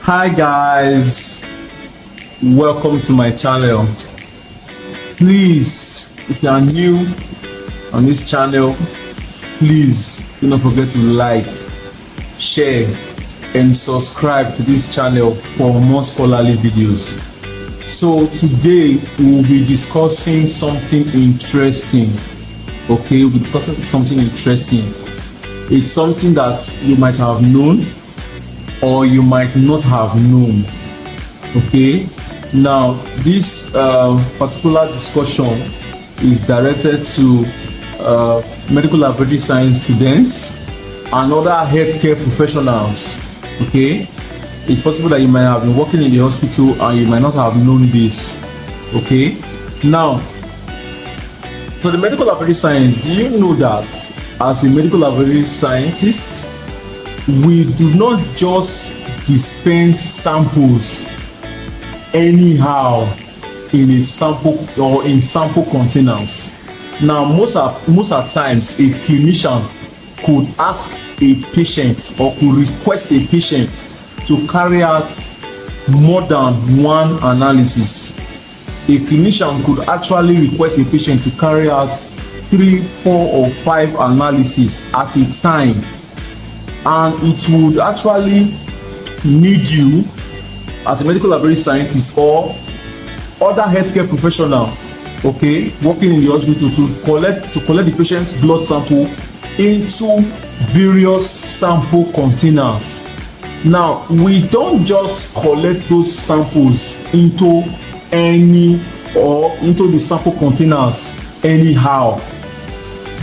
Hi guys, welcome to my channel. Please, if you are new on this channel, please do not forget to like, share and subscribe to this channel for more scholarly videos. So today we will be discussing something interesting. Okay, we'll be discussing something interesting. It's something that you might have known or you might not have known. Okay, now this particular discussion is directed to medical laboratory science students and other healthcare professionals. Okay, it's possible that you might have been working in the hospital and you might not have known this. Okay, now for the medical laboratory science, do you know that as a medical laboratory scientist, we do not just dispense samples anyhow in a sample or in sample containers. Now most of times a clinician could ask a patient or could request a patient to carry out more than one analysis. A clinician could actually request a patient to carry out 3, 4 or 5 analyses at a time, and it would actually need you as a medical laboratory scientist or other healthcare professional, okay, working in the hospital to collect the patient's blood sample into various sample containers. Now we don't just collect those samples into the sample containers anyhow.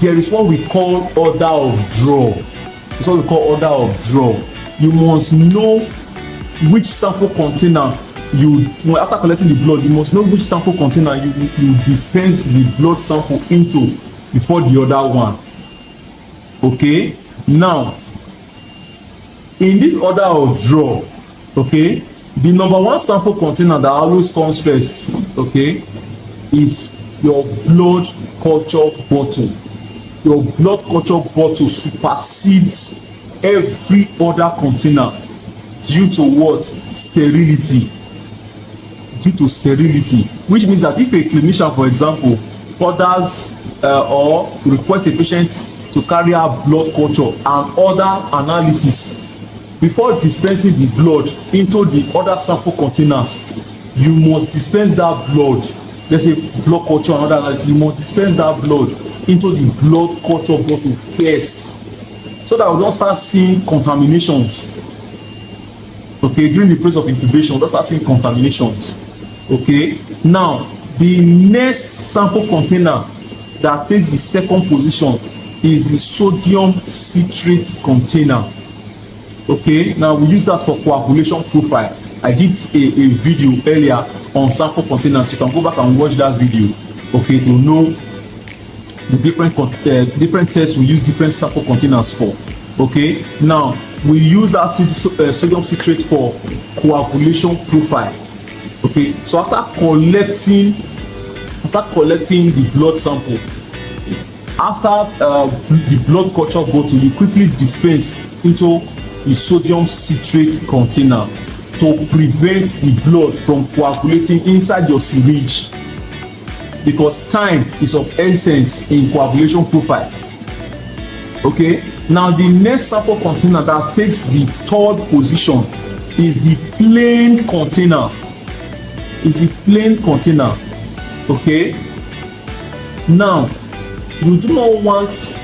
There is what we call order of draw. It's what we call order of draw. You must know which sample container after collecting the blood, you must know which sample container you dispense the blood sample into before the other one. Okay, now in this order of draw, okay, the number one sample container that always comes first, okay, is your blood culture bottle. Your blood culture bottle supersedes every other container due to what? Sterility. Due to sterility, which means that if a clinician, for example, orders or requests a patient to carry out blood culture and other analysis, before dispensing the blood into the other sample containers, you must dispense that blood. Let's say blood culture and other analysis, you must dispense that blood into the blood culture bottle first, so that we don't start seeing contaminations. Okay, during the process of incubation, we'll start seeing contaminations. Okay, now the next sample container that takes the second position is the sodium citrate container. Okay, now we use that for coagulation profile. I did a video earlier on sample containers. You can go back and watch that video, okay, to know the different tests we use different sample containers for. Okay, now we use that sodium citrate for coagulation profile. Okay, so after collecting the blood sample, after the blood culture bottle, you quickly dispense into the sodium citrate container to prevent the blood from coagulating inside your syringe, because time is of essence in coagulation profile. Okay, now the next sample container that takes the third position is the plain container. Okay, now you do not want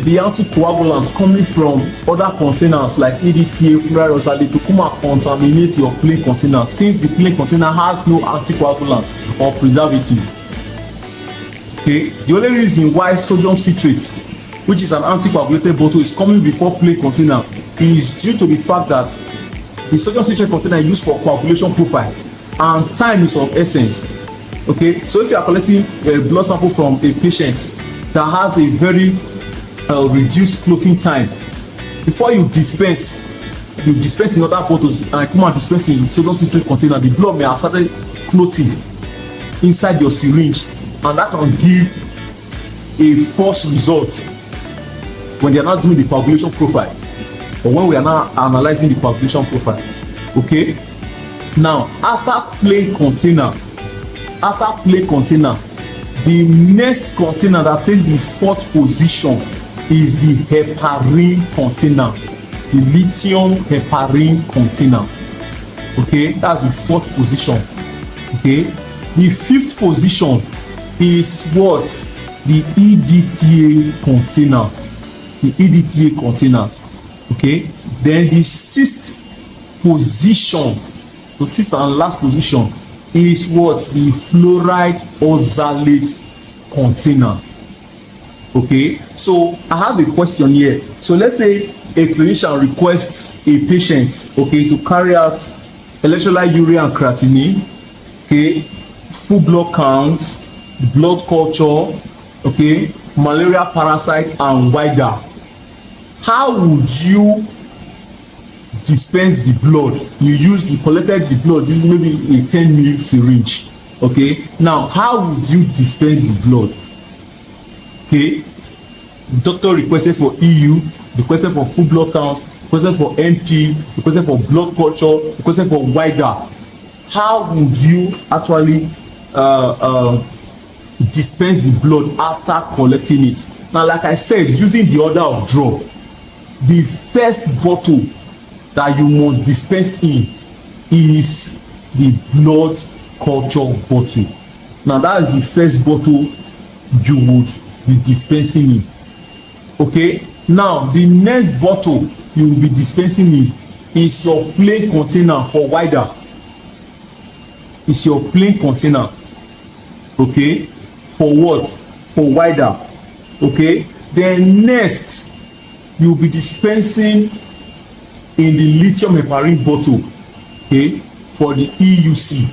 the anticoagulants coming from other containers like EDTA, fluoride oxalate to come and contaminate your plain container, since the plain container has no anticoagulant or preservative. Okay, the only reason why sodium citrate, which is an anticoagulated bottle, is coming before plain container is due to the fact that the sodium citrate container is used for coagulation profile and time is of essence. Okay, so if you are collecting a blood sample from a patient that has a very reduced clotting time, before you dispense in other bottles and come and dispense in sodium citrate container, the blood may have started clotting inside your syringe, and that can give a false result when they are not doing the coagulation profile, or when we are now analyzing the coagulation profile. Okay, now after plain container, the next container that takes the fourth position is the heparin container, the lithium heparin container. Okay, that's the fourth position. Okay, the fifth position is what? The EDTA container, Okay, then the sixth position, the sixth and last position is what? The fluoride oxalate container. Okay, so I have a question here. So let's say a clinician requests a patient, okay, to carry out electrolyte urea and creatinine, okay, full blood count, blood culture, okay, malaria parasite and wider. How would you dispense the blood? You collected the blood. This is maybe a 10 ml syringe. Okay, now how would you dispense the blood? Okay, doctor requested for EU, requested for full blood count, requested for NP, requested for blood culture, requested for wider. How would you actually dispense the blood after collecting it? Now, like I said, using the order of draw, the first bottle that you must dispense in is the blood culture bottle. Now, that is the first bottle you would be dispensing in. Okay, now the next bottle you will be dispensing in is your plain container for wider. It's your plain container. Okay, for what? For wider. Okay, then next you will be dispensing in the lithium heparin bottle, okay, for the EUC.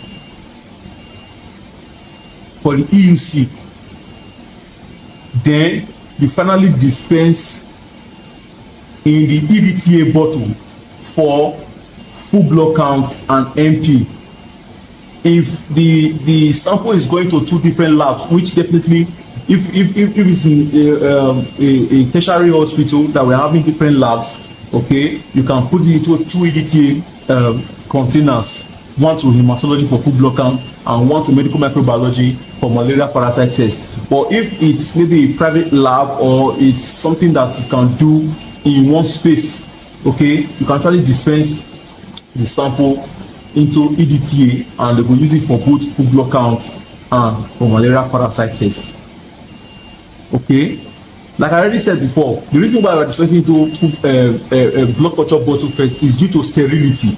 Then you finally dispense in the EDTA bottle for full blood count and MP. If the sample is going to two different labs, which definitely, if it's in a tertiary hospital that we're having different labs, okay, you can put it into two EDTA containers, one to hematology for full blood count and one to medical microbiology for malaria parasite test. But if it's maybe a private lab or it's something that you can do in one space, okay, you can actually dispense the sample into EDTA and they will use it for both full blood count and for malaria parasite test. Okay, like I already said before, the reason why we're dispensing into blood culture bottle first is due to sterility.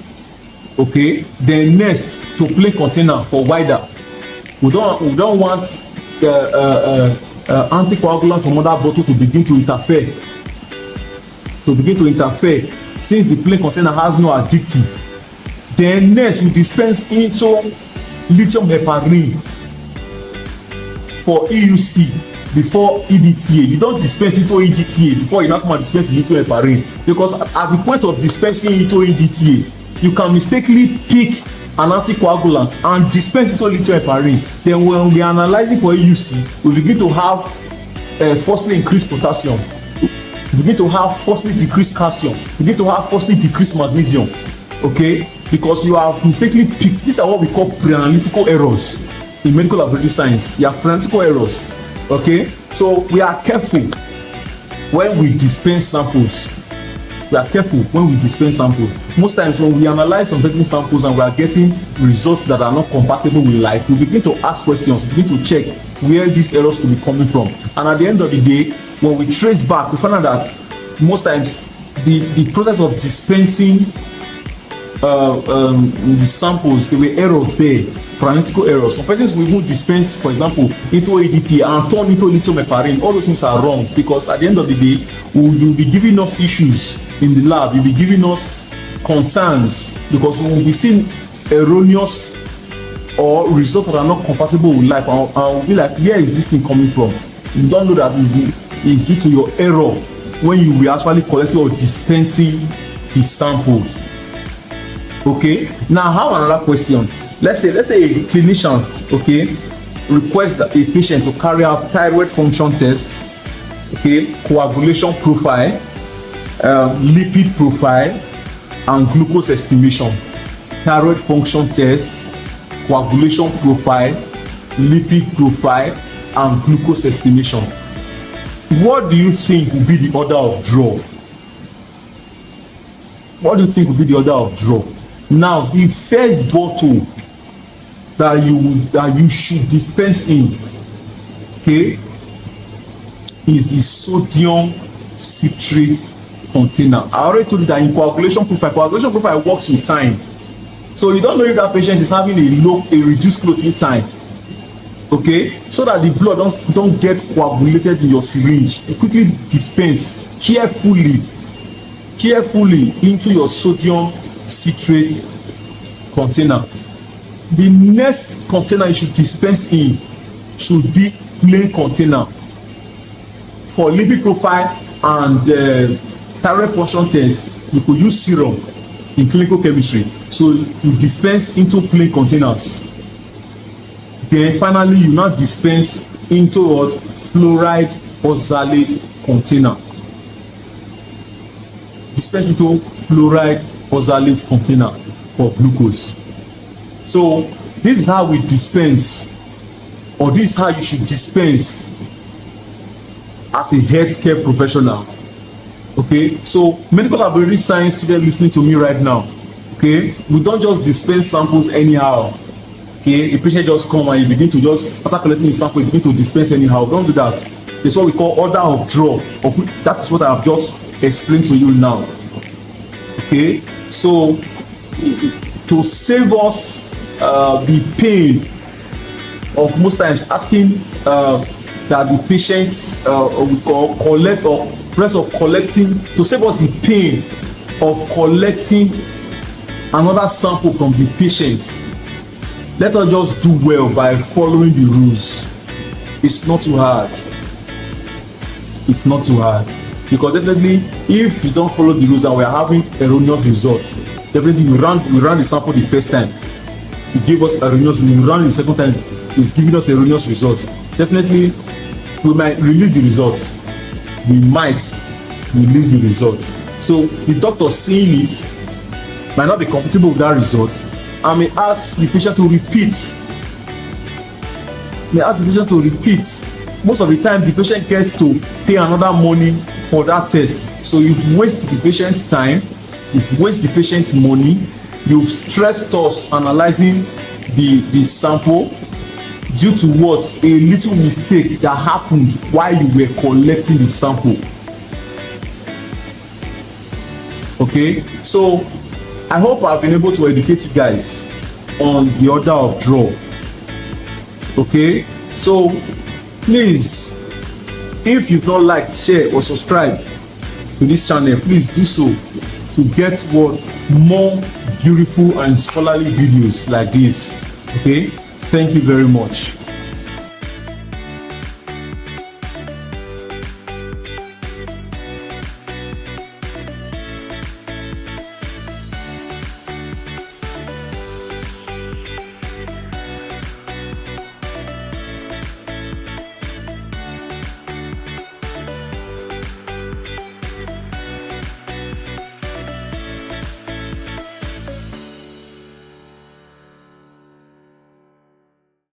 Okay, then next to plain container for wider. We don't want anticoagulants from other bottle to begin to interfere. Since the plain container has no addictive. Then next we dispense into lithium heparin for EUC before EDTA. You don't dispense into EDTA before you not come and dispense lithium heparin, because at the point of dispensing into EDTA, you can mistakenly pick an anticoagulant and dispense into lithium heparin. Then when we are analyzing for EUC, we begin to have firstly increased potassium, we begin to have firstly decreased calcium, we begin to have firstly decreased magnesium. Okay, because you have mistakenly picked. These are what we call pre-analytical errors in medical laboratory science. You have pre-analytical errors. Okay, so we are careful when we dispense samples. Most times when we analyze some certain samples and we are getting results that are not compatible with life, we begin to ask questions, we begin to check where these errors could be coming from. And at the end of the day, when we trace back, we find out that most times the process of dispensing the samples, there were errors there, analytical errors. Some persons will even dispense, for example, into EDTA and turn into lithium heparin. All those things are wrong, because at the end of the day, you'll be giving us issues in the lab, you'll be giving us concerns, because we will be seeing erroneous or results that are not compatible with life, and we'll be like, where is this thing coming from? You don't know that it's due to your error when you were actually collecting or dispensing the samples. Okay, now I have another question. Let's say a clinician, okay, requests a patient to carry out thyroid function test, okay, coagulation profile, lipid profile, and glucose estimation. thyroid function test, coagulation profile, lipid profile, and glucose estimation. What do you think will be the order of draw? What do you think will be the order of draw? Now, the first bottle that you should dispense in, okay, is the sodium citrate container. I already told you that in coagulation profile works with time. So you don't know if that patient is having a reduced clotting time, okay, so that the blood don't get coagulated in your syringe. You quickly dispense carefully into your sodium citrate container. The next container you should dispense in should be plain container. For lipid profile and thyroid function test, you could use serum in clinical chemistry, so you dispense into plain containers. Then finally you now dispense into what? Fluoride oxalate container. Dispense into fluoride oxalate container for glucose. So this is how we dispense, or this is how you should dispense as a healthcare professional. Okay, so medical laboratory science student listening to me right now, okay, we don't just dispense samples anyhow. Okay, a patient just come and you begin to just, after collecting the sample, you begin to dispense anyhow. Don't do that. It's what we call order of draw. That is what I have just explained to you now. Okay, so to save us the pain of most times asking that the patient collect or press of collecting, to save us the pain of collecting another sample from the patient, let us just do well by following the rules. It's not too hard. It's not too hard, because definitely if you don't follow the rules and we are having erroneous results, definitely we ran the sample the first time, it gave us erroneous. We ran the second time, it's giving us erroneous results. Definitely we might release the results. We might release the result. So the doctor seeing it might not be comfortable with that result and may ask the patient to repeat. Most of the time the patient gets to pay another money for that test. So you've wasted the patient's time, you've wasted the patient's money, you've stressed us analyzing the sample due to what? A little mistake that happened while you were collecting the sample. Okay, so I hope I've been able to educate you guys on the order of draw. Okay, so please, if you've not liked, share or subscribe to this channel, please do so to get what? More beautiful and scholarly videos like this. Okay, thank you very much.